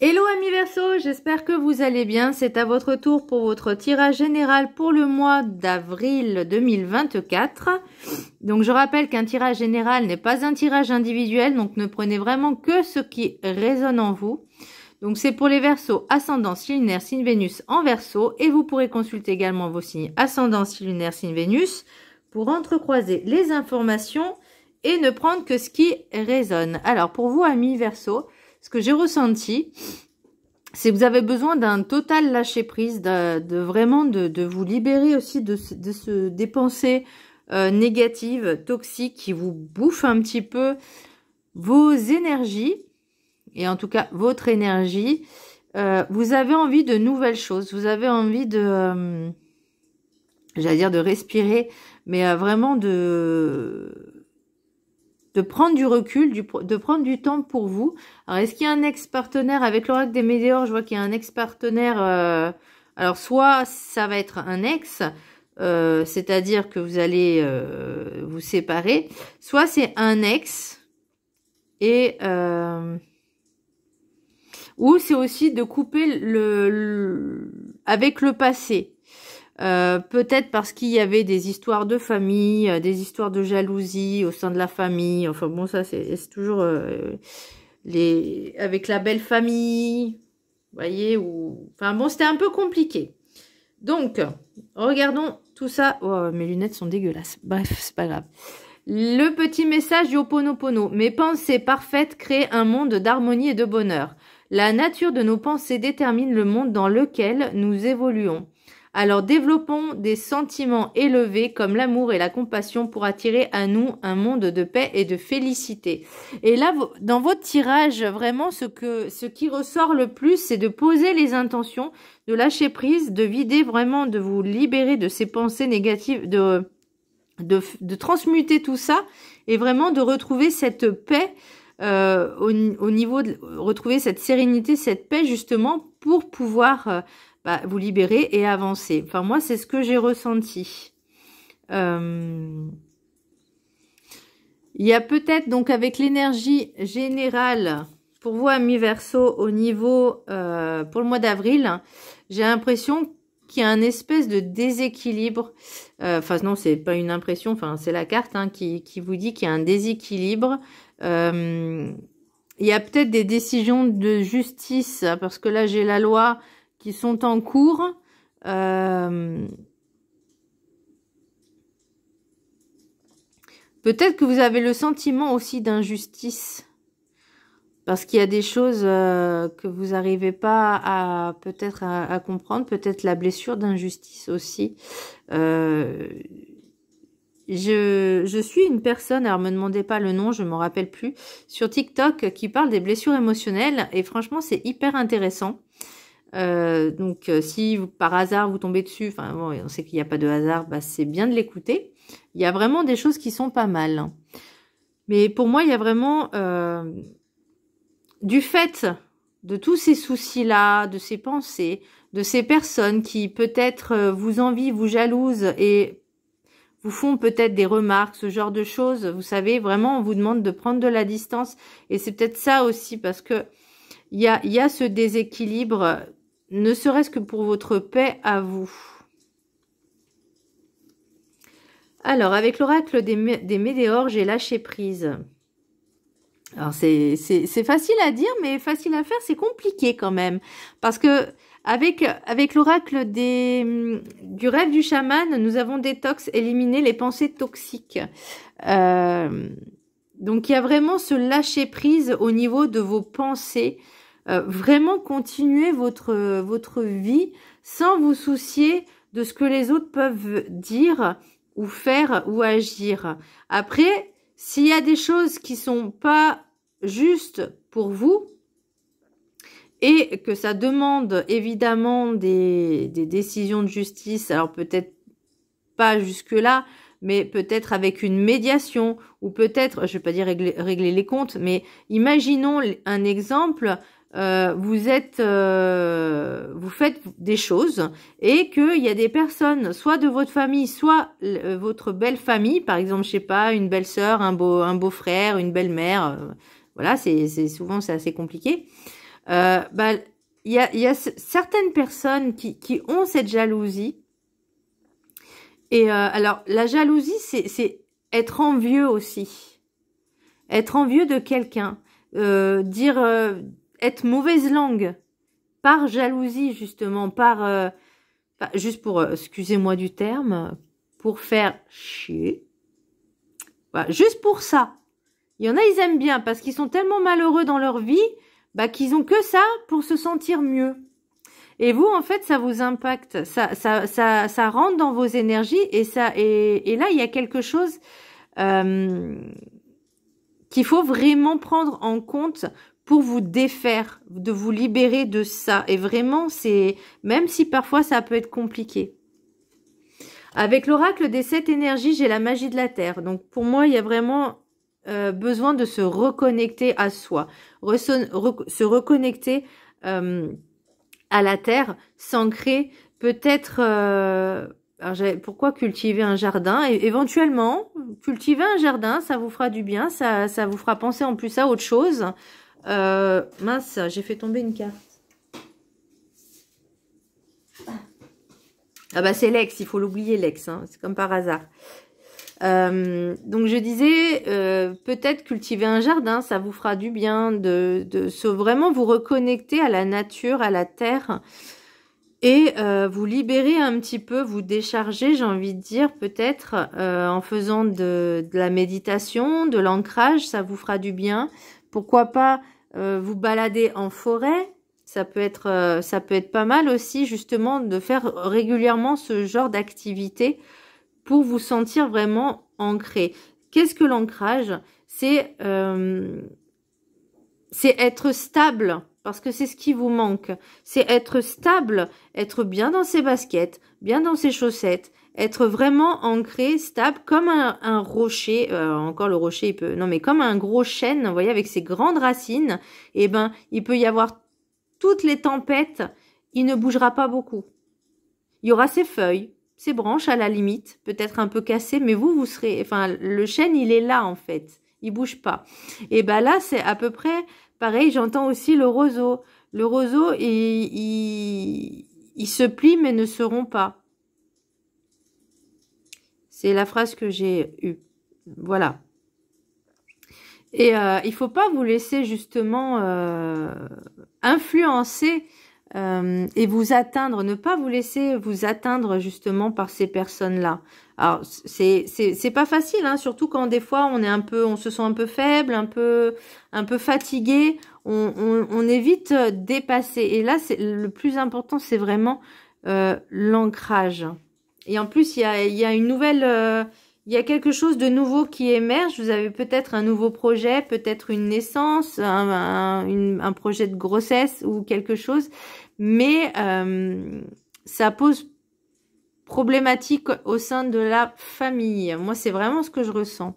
Hello amis Verseau, j'espère que vous allez bien. C'est à votre tour pour votre tirage général pour le mois d'avril 2024. Donc je rappelle qu'un tirage général n'est pas un tirage individuel, donc ne prenez vraiment que ce qui résonne en vous. Donc c'est pour les Verseaux ascendant, signe lunaire, signe Vénus en Verseau, et vous pourrez consulter également vos signes ascendant, signe lunaire, signe Vénus pour entrecroiser les informations et ne prendre que ce qui résonne. Alors pour vous amis Verseau, ce que j'ai ressenti, c'est que vous avez besoin d'un total lâcher prise, de vous libérer aussi des pensées négatives, toxiques qui vous bouffent un petit peu vos énergies, et en tout cas votre énergie. Vous avez envie de nouvelles choses, vous avez envie de, j'allais dire de respirer, mais vraiment de prendre du recul, de prendre du temps pour vous. Alors, est-ce qu'il y a un ex-partenaire avec l'oracle des Météores? Je vois qu'il y a un ex-partenaire. Alors, soit ça va être un ex, c'est-à-dire que vous allez vous séparer, soit c'est un ex, et ou c'est aussi de couper avec le passé. Peut-être parce qu'il y avait des histoires de famille, des histoires de jalousie au sein de la famille. Enfin bon, ça c'est toujours avec la belle famille, vous voyez, ou enfin bon, c'était un peu compliqué. Donc, regardons tout ça. Oh, mes lunettes sont dégueulasses. Bref, c'est pas grave. Le petit message du Ho'oponopono. Mes pensées parfaites créent un monde d'harmonie et de bonheur. La nature de nos pensées détermine le monde dans lequel nous évoluons. Alors développons des sentiments élevés comme l'amour et la compassion pour attirer à nous un monde de paix et de félicité. Et là, dans votre tirage, vraiment, ce qui ressort le plus, c'est de poser les intentions, de lâcher prise, de vider vraiment, de vous libérer de ces pensées négatives, de transmuter tout ça et vraiment de retrouver cette paix au niveau de retrouver cette sérénité, cette paix justement pour pouvoir vous libérer et avancer. Enfin, moi, c'est ce que j'ai ressenti. Il y a peut-être, donc, avec l'énergie générale, pour vous, amis Verseau, au niveau, pour le mois d'avril, j'ai l'impression qu'il y a un espèce de déséquilibre. Enfin, non, c'est pas une impression, enfin, c'est la carte qui vous dit qu'il y a un déséquilibre. Il y a peut-être des décisions de justice, parce que là, j'ai la loi qui sont en cours. Peut-être que vous avez le sentiment aussi d'injustice, parce qu'il y a des choses que vous n'arrivez pas à peut-être à comprendre, peut-être la blessure d'injustice aussi. Je suis une personne, alors me demandez pas le nom, je m'en rappelle plus, sur TikTok qui parle des blessures émotionnelles, et franchement c'est hyper intéressant. Donc si par hasard vous tombez dessus, enfin bon, on sait qu'il n'y a pas de hasard, c'est bien de l'écouter. Il y a vraiment des choses qui sont pas mal. Mais pour moi, il y a vraiment du fait de tous ces soucis-là, de ces pensées, de ces personnes qui peut-être vous envient, vous jalousent et vous font peut-être des remarques, ce genre de choses. Vous savez, vraiment, on vous demande de prendre de la distance. Et c'est peut-être ça aussi, parce que il y a ce déséquilibre, ne serait-ce que pour votre paix à vous. Alors, avec l'oracle des Météores, j'ai lâché prise. Alors, c'est facile à dire, mais facile à faire, c'est compliqué quand même. Parce que avec l'oracle du rêve du chaman, nous avons détox, éliminé les pensées toxiques. Donc, il y a vraiment ce lâcher prise au niveau de vos pensées. Vraiment continuer votre vie sans vous soucier de ce que les autres peuvent dire ou faire ou agir. Après, s'il y a des choses qui sont pas justes pour vous et que ça demande évidemment des décisions de justice, alors peut-être pas jusque-là, mais peut-être avec une médiation, ou peut-être, je vais pas dire régler les comptes, mais imaginons un exemple. Vous faites des choses et qu'il y a des personnes, soit de votre famille, soit votre belle famille, par exemple, je sais pas, une belle-sœur, un beau-frère, une belle-mère, voilà, souvent c'est assez compliqué. Bah, il y a certaines personnes qui ont cette jalousie. Et alors, la jalousie, c'est être envieux aussi. Être envieux de quelqu'un. Être mauvaise langue. Par jalousie, justement. Juste pour, excusez-moi du terme, pour faire chier. Voilà, juste pour ça. Il y en a, ils aiment bien parce qu'ils sont tellement malheureux dans leur vie bah, qu'ils ont que ça pour se sentir mieux. Et vous, en fait, ça vous impacte. Ça rentre dans vos énergies et là, il y a quelque chose qu'il faut vraiment prendre en compte pour vous défaire, de vous libérer de ça. Et vraiment, même si parfois ça peut être compliqué. Avec l'oracle des 7 énergies, j'ai la magie de la terre. Donc pour moi, il y a vraiment besoin de se reconnecter à soi, se reconnecter à la terre, s'ancrer, peut-être. Pourquoi cultiver un jardin? Et éventuellement, cultiver un jardin, ça vous fera du bien, ça vous fera penser en plus à autre chose. Mince, j'ai fait tomber une carte. Ah bah c'est l'ex, il faut l'oublier l'ex, hein, c'est comme par hasard. Donc je disais, peut-être cultiver un jardin, ça vous fera du bien de vraiment vous reconnecter à la nature, à la terre et vous libérer un petit peu, vous décharger, j'ai envie de dire, peut-être en faisant de la méditation, de l'ancrage, ça vous fera du bien. Pourquoi pas vous balader en forêt? Ça peut être pas mal aussi justement de faire régulièrement ce genre d'activité pour vous sentir vraiment ancré. Qu'est-ce que l'ancrage? C'est être stable, parce que c'est ce qui vous manque. C'est être stable, être bien dans ses baskets, bien dans ses chaussettes, être vraiment ancré, stable, comme un rocher. Encore le rocher, il peut... Non, mais comme un gros chêne, vous voyez, avec ses grandes racines, eh ben, il peut y avoir toutes les tempêtes, il ne bougera pas beaucoup. Il y aura ses feuilles, ses branches à la limite, peut-être un peu cassées, mais vous serez... Enfin, le chêne, il est là, en fait. Il bouge pas. Et ben là, c'est à peu près pareil. J'entends aussi le roseau. Le roseau, il se plie, mais ne se rompt pas. C'est la phrase que j'ai eue. Voilà. Et il faut pas vous laisser justement influencer et vous atteindre, ne pas vous laisser vous atteindre justement par ces personnes-là. Alors c'est pas facile, hein, surtout quand des fois on se sent un peu faible, un peu fatigué. On est vite dépassé. Et là, le plus important, c'est vraiment l'ancrage. Et en plus, il y a une nouvelle, il y a quelque chose de nouveau qui émerge. Vous avez peut-être un nouveau projet, peut-être une naissance, un projet de grossesse ou quelque chose. Mais ça pose problématique au sein de la famille. Moi, c'est vraiment ce que je ressens.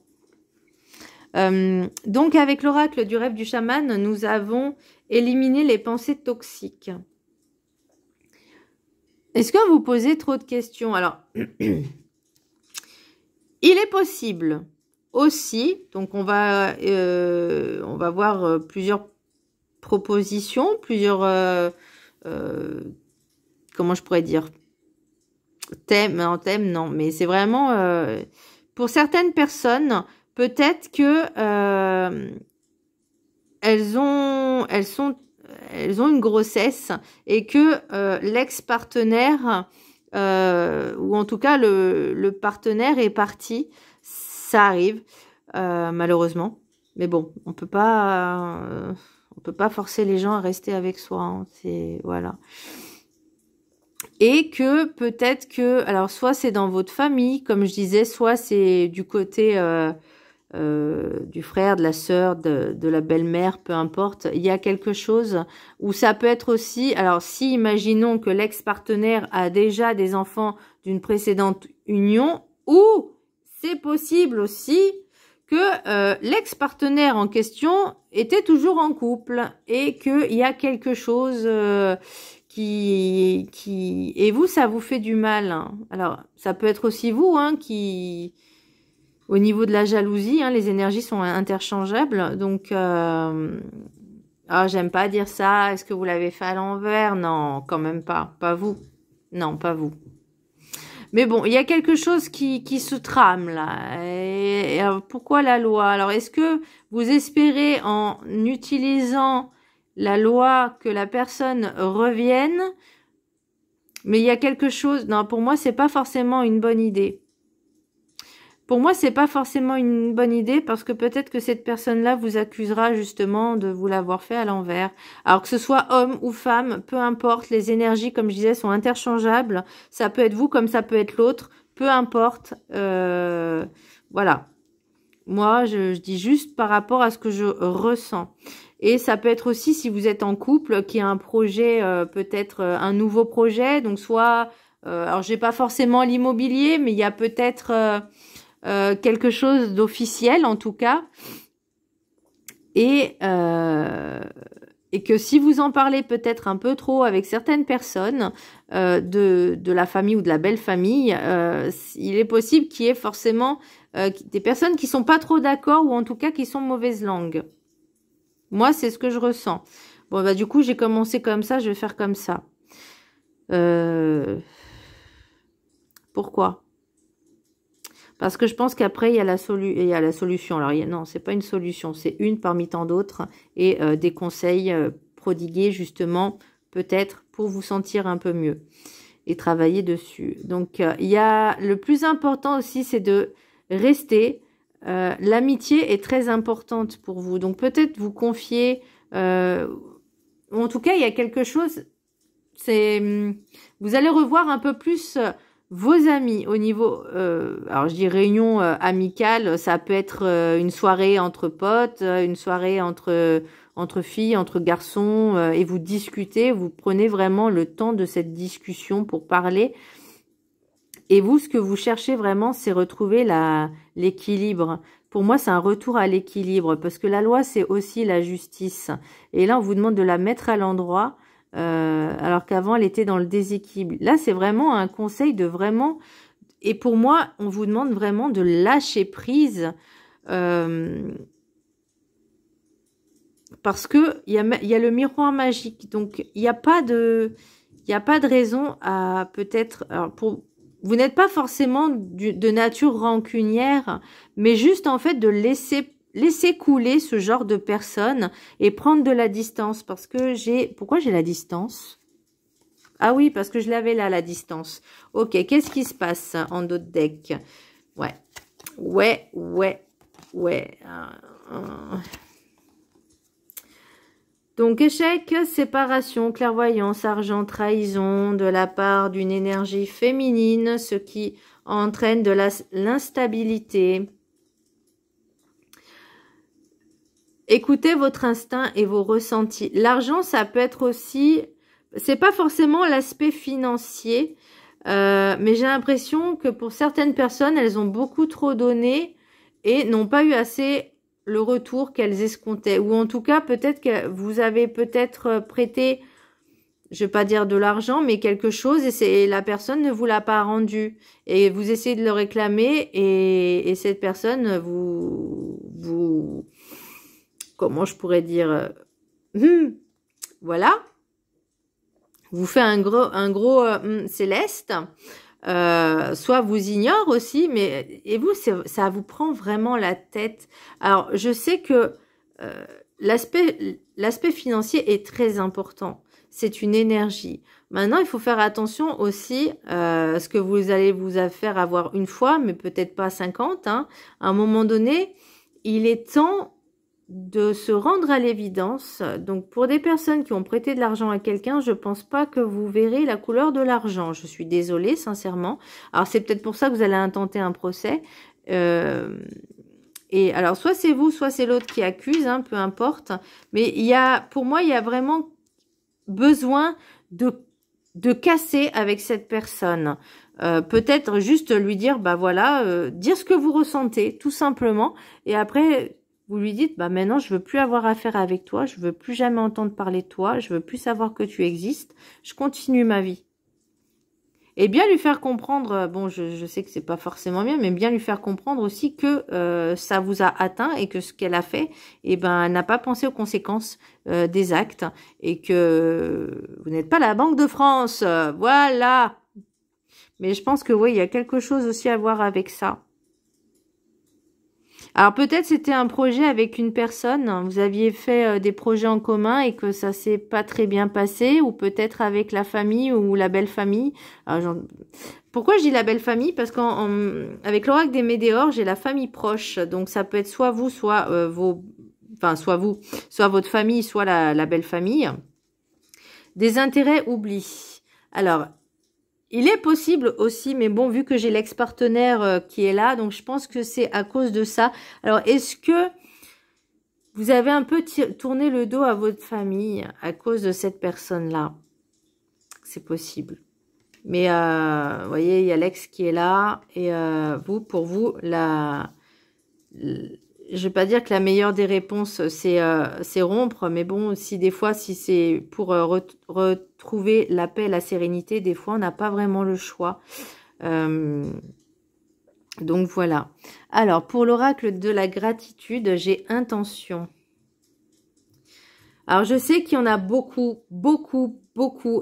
Donc, avec l'oracle du rêve du chaman, nous avons éliminé les pensées toxiques. Est-ce que vous posez trop de questions? Alors, il est possible aussi, donc on va voir plusieurs propositions, comment je pourrais dire, thème, non, mais c'est vraiment, pour certaines personnes, peut-être que elles ont une grossesse et que l'ex-partenaire, ou en tout cas le partenaire est parti. Ça arrive, malheureusement. Mais bon, on peut pas forcer les gens à rester avec soi. Hein, voilà. Et que peut-être que, alors soit c'est dans votre famille, comme je disais, soit c'est du côté du frère, de la sœur, de la belle-mère, peu importe. Il y a quelque chose où ça peut être aussi, alors si imaginons que l'ex-partenaire a déjà des enfants d'une précédente union, ou c'est possible aussi que l'ex-partenaire en question était toujours en couple et qu'il y a quelque chose et vous, ça vous fait du mal. Hein. Alors, ça peut être aussi vous, hein, au niveau de la jalousie, hein, les énergies sont interchangeables. Donc, Ah, j'aime pas dire ça. Est-ce que vous l'avez fait à l'envers? Non, quand même pas. Pas vous. Non, pas vous. Mais bon, il y a quelque chose qui se trame là. Et alors, pourquoi la loi? Alors, est-ce que vous espérez en utilisant la loi que la personne revienne? Mais il y a quelque chose... Non, pour moi, c'est pas forcément une bonne idée. Pour moi, c'est pas forcément une bonne idée parce que peut-être que cette personne-là vous accusera justement de vous l'avoir fait à l'envers. Alors que ce soit homme ou femme, peu importe, les énergies, comme je disais, sont interchangeables. Ça peut être vous comme ça peut être l'autre, peu importe. Voilà. Moi, je dis juste par rapport à ce que je ressens. Et ça peut être aussi si vous êtes en couple, qui a un projet, peut-être un nouveau projet. Donc soit, alors j'ai pas forcément l'immobilier, mais il y a peut-être... quelque chose d'officiel en tout cas, et que si vous en parlez peut-être un peu trop avec certaines personnes de la famille ou de la belle famille, il est possible qu'il y ait forcément des personnes qui sont pas trop d'accord ou en tout cas qui sont mauvaise langue. Moi, c'est ce que je ressens. Bon, bah du coup, j'ai commencé comme ça, je vais faire comme ça. Pourquoi ? Parce que je pense qu'après, il y a la solution. Alors, non, c'est pas une solution, c'est une parmi tant d'autres. Et des conseils prodigués, justement, peut-être pour vous sentir un peu mieux. Et travailler dessus. Donc, il y a le plus important aussi, c'est de rester. L'amitié est très importante pour vous. Donc, peut-être vous confier... ou en tout cas, il y a quelque chose... vous allez revoir un peu plus... vos amis au niveau, alors je dis réunion amicale, ça peut être une soirée entre potes, une soirée entre filles, entre garçons, et vous discutez, vous prenez vraiment le temps de cette discussion pour parler. Et vous, ce que vous cherchez vraiment, c'est retrouver l'équilibre. Pour moi, c'est un retour à l'équilibre, parce que la loi, c'est aussi la justice. Et là, on vous demande de la mettre à l'endroit. Alors qu'avant, elle était dans le déséquilibre. Là, c'est vraiment un conseil de vraiment... Et pour moi, on vous demande vraiment de lâcher prise. Parce que il y a le miroir magique. Donc, il n'y a pas de raison à peut-être... Vous n'êtes pas forcément de nature rancunière, mais juste en fait de laisser couler ce genre de personnes et prendre de la distance. Parce que pourquoi j'ai la distance? Ah oui, parce que je l'avais là, la distance. Ok, qu'est-ce qui se passe en d'autres decks? Ouais. Donc, échec, séparation, clairvoyance, argent, trahison de la part d'une énergie féminine, ce qui entraîne de l'instabilité. Écoutez votre instinct et vos ressentis. L'argent, ça peut être aussi... C'est pas forcément l'aspect financier, mais j'ai l'impression que pour certaines personnes, elles ont beaucoup trop donné et n'ont pas eu assez le retour qu'elles escomptaient. Ou en tout cas, peut-être que vous avez peut-être prêté, je vais pas dire de l'argent, mais quelque chose et la personne ne vous l'a pas rendu. Et vous essayez de le réclamer et cette personne vous comment je pourrais dire voilà. Vous fait un gros céleste, soit vous ignore aussi, mais et vous, ça vous prend vraiment la tête. Alors, je sais que l'aspect financier est très important. C'est une énergie. Maintenant, il faut faire attention aussi à ce que vous allez vous faire avoir une fois, mais peut-être pas 50. Hein. À un moment donné, il est temps de se rendre à l'évidence. Donc, pour des personnes qui ont prêté de l'argent à quelqu'un, je pense pas que vous verrez la couleur de l'argent. Je suis désolée, sincèrement. Alors, c'est peut-être pour ça que vous allez intenter un procès. Et alors, soit c'est vous, soit c'est l'autre qui accuse, hein, peu importe. Mais pour moi, il y a vraiment besoin de casser avec cette personne. Peut-être juste lui dire, bah voilà, dire ce que vous ressentez, tout simplement. Et après... Vous lui dites, bah maintenant, je veux plus avoir affaire avec toi, je veux plus jamais entendre parler de toi, je veux plus savoir que tu existes, je continue ma vie. Et bien lui faire comprendre, bon, je sais que c'est pas forcément bien, mais bien lui faire comprendre aussi que ça vous a atteint et que ce qu'elle a fait, eh ben, elle n'a pas pensé aux conséquences des actes et que vous n'êtes pas la Banque de France. Voilà. Mais je pense que oui, il y a quelque chose aussi à voir avec ça. Alors peut-être c'était un projet avec une personne, vous aviez fait des projets en commun et que ça s'est pas très bien passé, ou peut-être avec la famille ou la belle famille. Pourquoi je dis la belle famille? Parce qu'avec l'oracle des Médéors, j'ai la famille proche, donc ça peut être soit vous, soit soit votre famille, soit la belle famille. Des intérêts oubliés. Alors, il est possible aussi, mais bon, vu que j'ai l'ex-partenaire qui est là, donc je pense que c'est à cause de ça. Alors, est-ce que vous avez un peu tourné le dos à votre famille à cause de cette personne-là? C'est possible. Mais, vous voyez, il y a l'ex qui est là. Et pour vous, je vais pas dire que la meilleure des réponses, c'est rompre. Mais bon, si des fois, si c'est pour retrouver la paix, la sérénité, des fois, on n'a pas vraiment le choix. Donc, voilà. Alors, pour l'oracle de la gratitude, j'ai intention. Alors, je sais qu'il y en a beaucoup,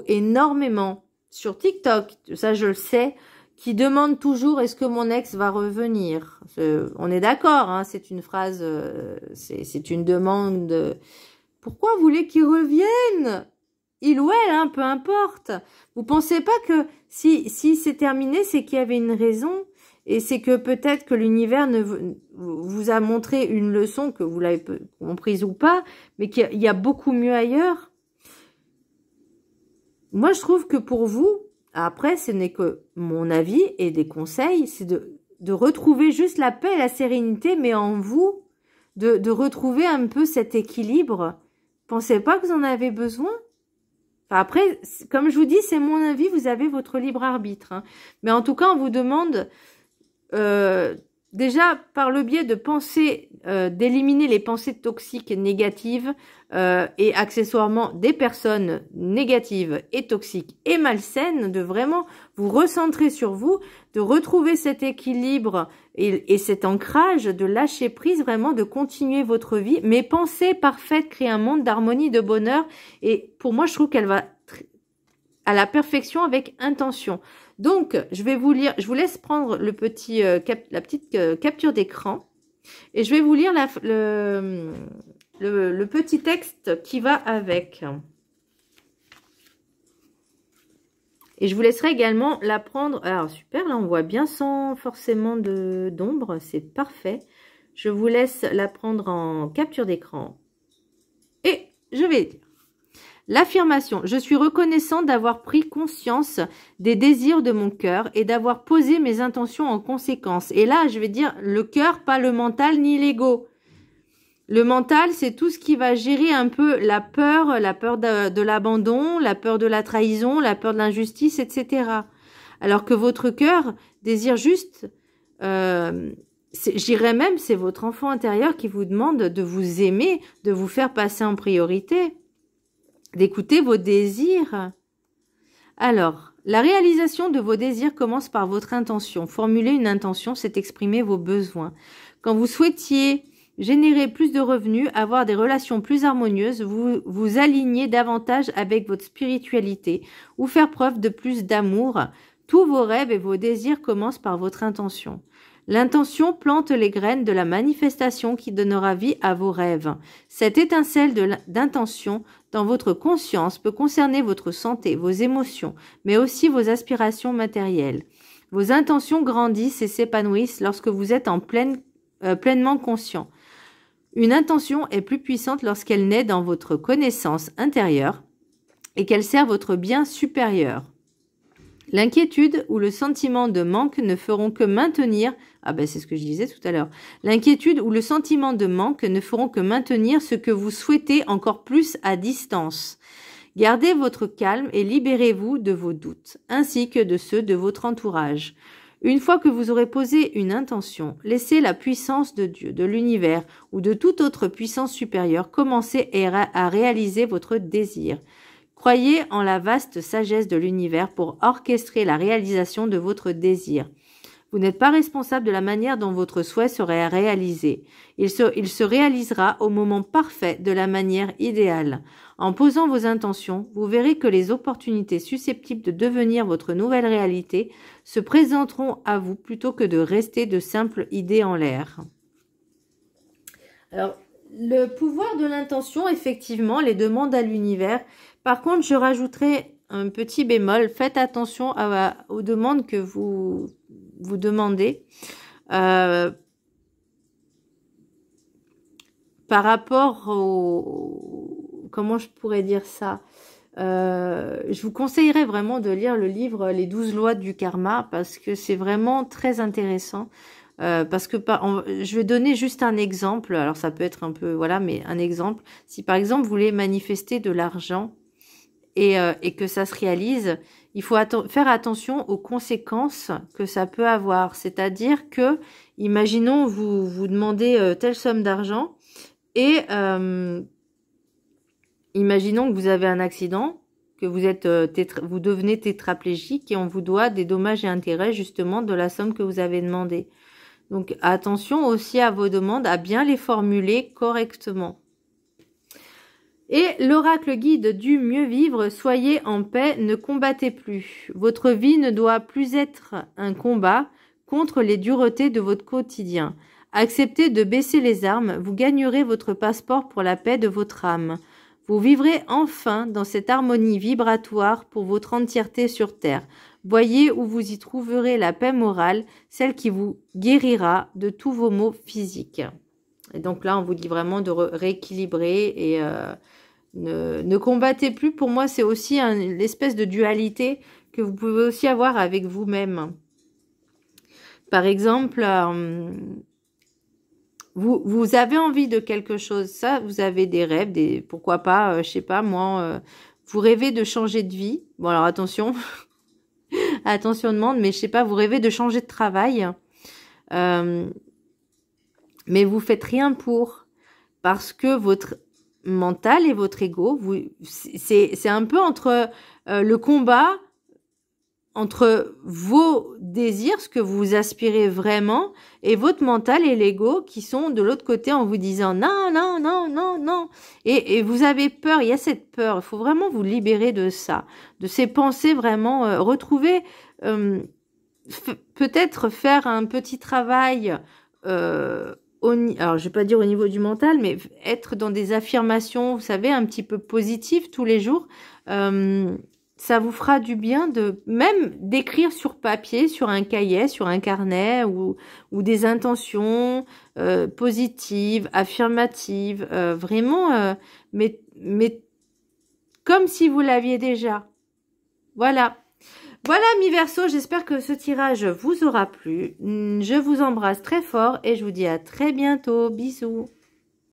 énormément sur TikTok. Ça, je le sais. Qui demande toujours est-ce que mon ex va revenir. On est d'accord, hein, c'est une phrase, c'est une demande. Pourquoi vous voulez qu'il revienne? Il ou elle, hein, peu importe. Vous pensez pas que si c'est terminé, c'est qu'il y avait une raison et c'est que peut-être que l'univers vous a montré une leçon, que vous l'avez comprise ou pas, mais qu'il y a beaucoup mieux ailleurs. Moi, je trouve que pour vous, après, ce n'est que mon avis et des conseils, c'est de retrouver juste la paix et la sérénité, mais en vous, de retrouver un peu cet équilibre. Pensez pas que vous en avez besoin? Enfin, après, comme je vous dis, c'est mon avis, vous avez votre libre arbitre. Hein. Mais en tout cas, on vous demande déjà par le biais de penser, d'éliminer les pensées toxiques et négatives et accessoirement des personnes négatives et toxiques et malsaines, de vraiment vous recentrer sur vous, de retrouver cet équilibre et cet ancrage, de lâcher prise, vraiment de continuer votre vie. Mais pensée parfaite crée un monde d'harmonie, de bonheur et pour moi, je trouve qu'elle va à la perfection avec intention. Donc, je vais vous lire, je vous laisse prendre la petite capture d'écran et je vais vous lire le petit texte qui va avec. Et je vous laisserai également la prendre. Alors, super, là, on voit bien sans forcément d'ombre. C'est parfait. Je vous laisse la prendre en capture d'écran. Et je vais dire. L'affirmation, je suis reconnaissant d'avoir pris conscience des désirs de mon cœur et d'avoir posé mes intentions en conséquence. Et là, je vais dire le cœur, pas le mental ni l'ego. Le mental, c'est tout ce qui va gérer un peu la peur de l'abandon, la peur de la trahison, la peur de l'injustice, etc. Alors que votre cœur désire juste, j'irais même, c'est votre enfant intérieur qui vous demande de vous aimer, de vous faire passer en priorité. D'écouter vos désirs. Alors, la réalisation de vos désirs commence par votre intention. Formuler une intention, c'est exprimer vos besoins. Quand vous souhaitiez générer plus de revenus, avoir des relations plus harmonieuses, vous vous alignez davantage avec votre spiritualité ou faire preuve de plus d'amour. Tous vos rêves et vos désirs commencent par votre intention. L'intention plante les graines de la manifestation qui donnera vie à vos rêves. Cette étincelle d'intention dans votre conscience peut concerner votre santé, vos émotions, mais aussi vos aspirations matérielles. Vos intentions grandissent et s'épanouissent lorsque vous êtes pleinement conscient. Une intention est plus puissante lorsqu'elle naît dans votre connaissance intérieure et qu'elle sert votre bien supérieur. L'inquiétude ou le sentiment de manque ne feront que maintenir, c'est ce que je disais tout à l'heure, l'inquiétude ou le sentiment de manque ne feront que maintenir ce que vous souhaitez encore plus à distance. Gardez votre calme et libérez-vous de vos doutes, ainsi que de ceux de votre entourage. Une fois que vous aurez posé une intention, laissez la puissance de Dieu, de l'univers ou de toute autre puissance supérieure commencer à réaliser votre désir. Croyez en la vaste sagesse de l'univers pour orchestrer la réalisation de votre désir. Vous n'êtes pas responsable de la manière dont votre souhait serait réalisé. Il se réalisera au moment parfait de la manière idéale. En posant vos intentions, vous verrez que les opportunités susceptibles de devenir votre nouvelle réalité se présenteront à vous plutôt que de rester de simples idées en l'air. Alors, le pouvoir de l'intention, effectivement, les demandes à l'univers. Par contre, je rajouterai un petit bémol. Faites attention aux demandes que vous demandez. Par rapport au... Comment je pourrais dire ça? Je vous conseillerais vraiment de lire le livre Les 12 lois du karma parce que c'est vraiment très intéressant. Parce que je vais donner juste un exemple. Alors ça peut être un peu... Voilà, mais un exemple. Si par exemple vous voulez manifester de l'argent et que ça se réalise, il faut faire attention aux conséquences que ça peut avoir. C'est-à-dire que, imaginons, vous demandez telle somme d'argent et imaginons que vous avez un accident, que vous devenez tétraplégique et on vous doit des dommages et intérêts justement de la somme que vous avez demandée. Donc attention aussi à vos demandes, à bien les formuler correctement. Et l'oracle guide du mieux vivre, soyez en paix, ne combattez plus. Votre vie ne doit plus être un combat contre les duretés de votre quotidien. Acceptez de baisser les armes, vous gagnerez votre passeport pour la paix de votre âme. Vous vivrez enfin dans cette harmonie vibratoire pour votre entièreté sur Terre. Voyez où vous y trouverez la paix morale, celle qui vous guérira de tous vos maux physiques. Et donc là, on vous dit vraiment de rééquilibrer et ne combattez plus. Pour moi, c'est aussi l'espèce de dualité que vous pouvez aussi avoir avec vous-même. Par exemple, vous avez envie de quelque chose, ça, vous avez des rêves, pourquoi pas, je sais pas, moi, vous rêvez de changer de vie. Bon, alors attention, attention demande, mais je sais pas, vous rêvez de changer de travail, mais vous faites rien pour, parce que votre mental et votre ego, c'est un peu entre le combat entre vos désirs, ce que vous aspirez vraiment, et votre mental et l'ego qui sont de l'autre côté en vous disant non, non, non, non, non. Et vous avez peur, il y a cette peur. Il faut vraiment vous libérer de ça, de ces pensées vraiment, retrouver, peut-être faire un petit travail, alors je vais pas dire au niveau du mental, mais être dans des affirmations, vous savez, un petit peu positives tous les jours. Ça vous fera du bien de même d'écrire sur papier, sur un cahier, sur un carnet ou des intentions positives, affirmatives, vraiment, mais comme si vous l'aviez déjà. Voilà. Voilà, mi Verseau, j'espère que ce tirage vous aura plu. Je vous embrasse très fort et je vous dis à très bientôt. Bisous.